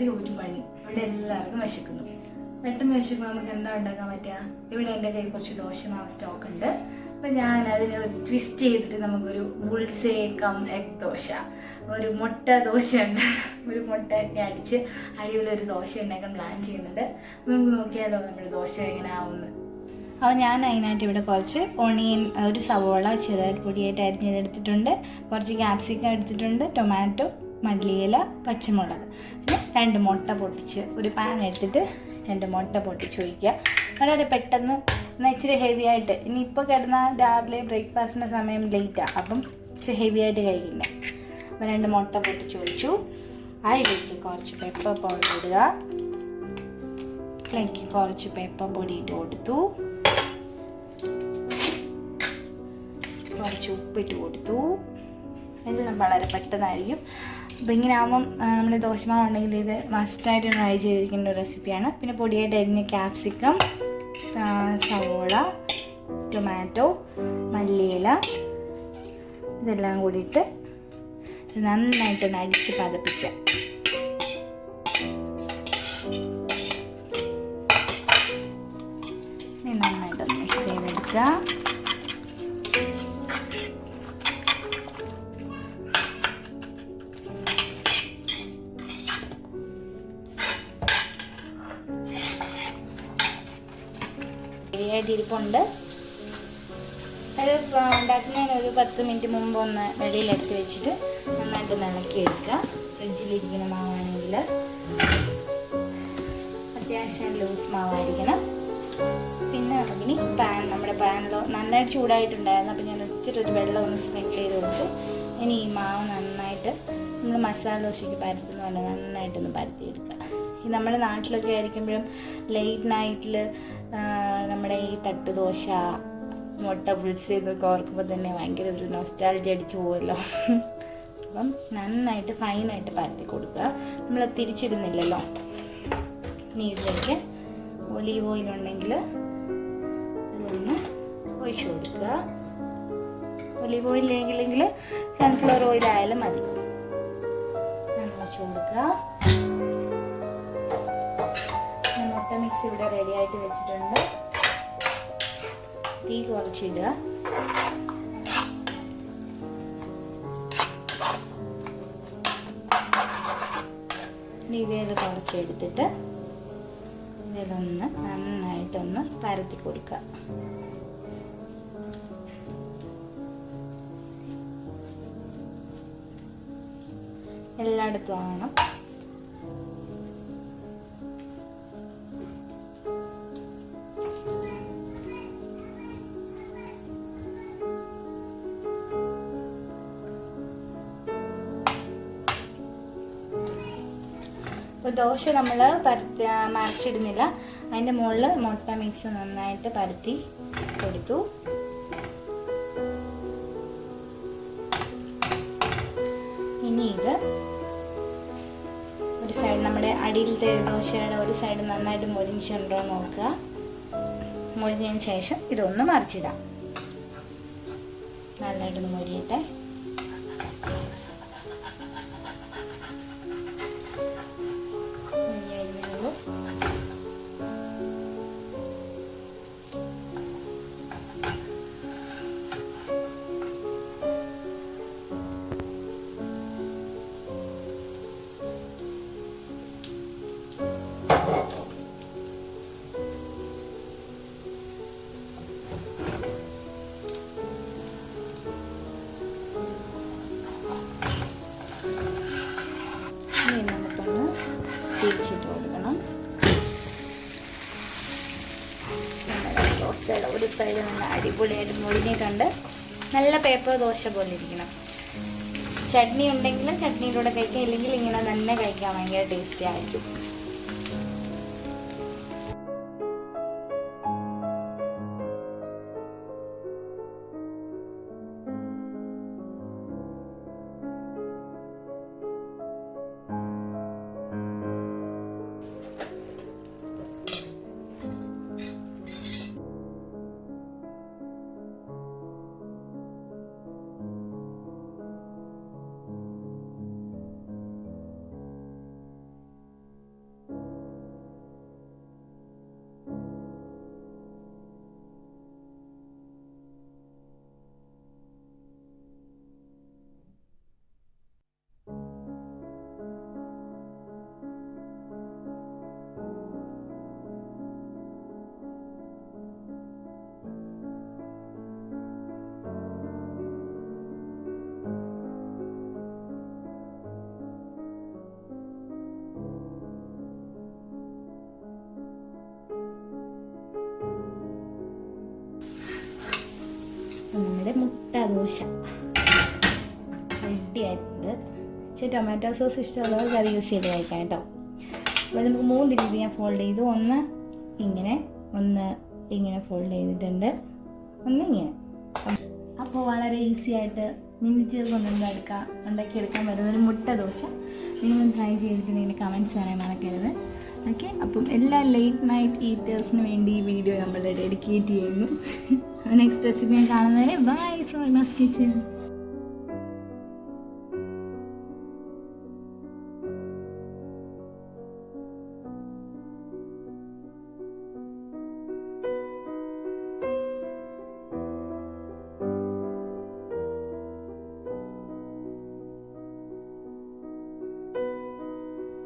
രാത്രി 1 മണി. ഇവിടെ എല്ലാവർക്കും വിശക്കുന്നു. പെട്ടെന്ന് വിശക്കുമ്പോൾ നമുക്ക് എന്താ ഉണ്ടാക്കാൻ പറ്റുക? ഇവിടെ എൻ്റെ കയ്യിൽ കുറച്ച് ദോശമാവ് സ്റ്റോക്ക് ഉണ്ട്. അപ്പം ഞാൻ അതിനെ ഒരു ട്വിസ്റ്റ് ചെയ്തിട്ട് നമുക്കൊരു ബുൾസേ കം എഗ് ദോശ, ഒരു മുട്ട ദോശ ഉണ്ട്, ഒരു മുട്ടയൊക്കെ അടിച്ച് അടിപൊളി ഒരു ദോശ ഉണ്ടാക്കാൻ പ്ലാൻ ചെയ്യുന്നുണ്ട്. നമുക്ക് നോക്കിയാലോ നമ്മുടെ ദോശ എങ്ങനെ ആവുമെന്ന്. അപ്പോൾ ഞാൻ അതിനായിട്ട് ഇവിടെ കുറച്ച് ഓണിയൻ, ഒരു സവോള ചെറുതായിട്ട് പൊടിയായിട്ട് അരിഞ്ഞെടുത്തിട്ടുണ്ട്, കുറച്ച് ക്യാപ്സിക്കം എടുത്തിട്ടുണ്ട്, ടൊമാറ്റോ, മല്ലിയില, പച്ചമുളക്, പിന്നെ 2 മുട്ട പൊട്ടിച്ച് ഒരു പാൻ എടുത്തിട്ട് 2 മുട്ട പൊട്ടിച്ച് ഒഴിക്കുക. വളരെ പെട്ടെന്ന്, എന്നാൽ ഇച്ചിരി ഹെവി ആയിട്ട്. ഇനിയിപ്പോൾ കിടന്നാൽ രാവിലെ ബ്രേക്ക്ഫാസ്റ്റിൻ്റെ സമയം ലേറ്റാണ്, അപ്പം ഇച്ചിരി ഹെവി ആയിട്ട് കഴിക്കണ്ടേ. അപ്പോൾ 2 മുട്ട പൊട്ടിച്ച് ഒഴിച്ചു. അതിലേക്ക് കുറച്ച് പെപ്പർ പൗഡർ ഇടുക. അതിലേക്ക് കുറച്ച് പെപ്പർ പൊടി ഇട്ട് കൊടുത്തു, കുറച്ച് ഉപ്പിട്ട് കൊടുത്തു. ഇതെല്ലാം വളരെ പെട്ടെന്നായിരിക്കും. അപ്പോൾ ഇങ്ങനെ ആകുമ്പം നമ്മുടെ ദോശമാവ് ഉണ്ടെങ്കിൽ ഇത് മസ്റ്റായിട്ട് ട്രൈ ചെയ്തിരിക്കേണ്ട ഒരു റെസിപ്പിയാണ്. പിന്നെ പൊടിയായിട്ട് അരിഞ്ഞ ക്യാപ്സിക്കം, സവോള, ടൊമാറ്റോ, മല്ലിയില, ഇതെല്ലാം കൂടിയിട്ട് നന്നായിട്ടൊന്ന് അടിച്ച് പതപ്പിക്കാം. നന്നായിട്ടൊന്ന് മിക്സ് ചെയ്തെടുക്കുക. ഇരിപ്പുണ്ട്. അത് ഉണ്ടാക്കുന്നതിന് ഒരു 10 മിനിറ്റ് മുമ്പ് ഒന്ന് വെളിയിലെടുത്ത് വെച്ചിട്ട് നന്നായിട്ട് ഇളക്കി എടുക്കുക. ഫ്രിഡ്ജിലിരിക്കുന്ന മാവാണെങ്കിൽ അത്യാവശ്യം ലൂസ് മാവായിരിക്കണം. പിന്നെ ഇനി നമ്മുടെ പാനിലോ നന്നായിട്ട് ചൂടായിട്ടുണ്ടായിരുന്നു. അപ്പോൾ ഞാൻ ഇച്ചിരി ഒരു വെള്ളം ഒന്ന് സ്പ്രിങ്കിൾ ചെയ്ത് കൊടുത്തു. ഇനി ഈ മാവ് നന്നായിട്ട് നമ്മൾ മസാല ദോശയ്ക്ക് പരത്തുന്ന പോലെ നന്നായിട്ടൊന്ന് പരത്തിയെടുക്കുക. ഈ നമ്മുടെ നാട്ടിലൊക്കെ ആയിരിക്കുമ്പോഴും ലേറ്റ് നൈറ്റിൽ നമ്മുടെ ഈ തട്ട് ദോശ, മുട്ട ബുൾസൈ ഇതൊക്കെ ഓർക്കുമ്പോൾ തന്നെ ഭയങ്കര ഒരു നൊസ്റ്റാൾജി അടിച്ചു പോകുമല്ലോ. അപ്പം നന്നായിട്ട് ഫൈനായിട്ട് പരത്തി കൊടുക്കുക. നമ്മൾ തിരിച്ചിടുന്നില്ലല്ലോ. ഇനി ഇതിലേക്ക് ഒലീവ് ഓയിലുണ്ടെങ്കിൽ ഇതൊന്ന് ഒഴിച്ചു കൊടുക്കുക. ഒലീവ് ഓയിലില്ലെങ്കിൽ സൺഫ്ലവർ ഓയിലായാലും മതി. ഒഴിച്ചു കൊടുക്കുക. മുട്ട മിക്സ് ഇവിടെ റെഡി ആയിട്ട് വെച്ചിട്ടുണ്ട്. തീ കുറച്ചിടുക. ഇത് കുറച്ചെടുത്തിട്ട് ഇതിലൊന്ന് നന്നായിട്ടൊന്ന് പരത്തി കൊടുക്കുക. എല്ലായിടത്തും ആവണം. അപ്പോൾ ദോശ നമ്മൾ മറിച്ചിടുന്നില്ല. അതിൻ്റെ മുകളിൽ മുട്ട മിക്സ് നന്നായിട്ട് പരത്തി കൊടുത്തു. ഇനി ഇത് ഒരു സൈഡ്, നമ്മുടെ അടിയിലത്തെ ദോശയുടെ ഒരു സൈഡ് നന്നായിട്ട് മൊരിഞ്ഞിട്ടുണ്ടോ നോക്കുക. മൊരിഞ്ഞതിന് ശേഷം ഇതൊന്ന് മറിച്ചിടാം. നന്നായിട്ടൊന്ന് മൊരിയട്ടെ. തിരിച്ചിട്ട് കൊടുക്കണം. ദോശയുടെ ഒരു സൈഡ് നല്ല അടിപൊളിയായിട്ട് മുരിഞ്ഞിട്ടുണ്ട്. നല്ല പേപ്പർ ദോശ പോലെ ഇരിക്കണം. ചട്നി ഉണ്ടെങ്കിൽ ചട്നിയിലൂടെ കഴിക്കാം, ഇല്ലെങ്കിൽ ഇങ്ങനെ തന്നെ കഴിക്കാൻ ഭയങ്കര ടേസ്റ്റി ആയിരിക്കും. നമ്മുടെ മുട്ട ദോശ റെഡി ആയിട്ടുണ്ട്. ടൊമാറ്റോ സോസ് ഇഷ്ടമുള്ളവർക്ക് അത് യൂസ് ചെയ്ത് കഴിക്കാം കേട്ടോ. അപ്പോൾ നമുക്ക് 3 രീതി ഞാൻ ഫോൾഡ് ചെയ്തു. ഒന്ന് ഇങ്ങനെ ഫോൾഡ് ചെയ്തിട്ടുണ്ട്, ഒന്ന് ഇങ്ങനെ. അപ്പോൾ വളരെ ഈസി ആയിട്ട് മിനിറ്റുകൾ കൊണ്ടൊന്നും ഉണ്ടാക്കിയെടുക്കാൻ പറ്റുന്നൊരു മുട്ട ദോശ. നിങ്ങളൊന്ന് ട്രൈ ചെയ്തിട്ട് നിങ്ങളുടെ കമൻറ്റ്സ് പറയാൻ മറക്കരുത്. ഓക്കെ, അപ്പം എല്ലാ ലേറ്റ് നൈറ്റ് ഈറ്റേഴ്സിന് വേണ്ടി ഈ വീഡിയോ നമ്മൾ ഡെഡിക്കേറ്റ് ചെയ്യുന്നു. നെക്സ്റ്റ് റെസിപ്പി ഞാൻ കാണുന്നവരെ ബൈ ഫ്രം റീമാസ് കിച്ചൻ.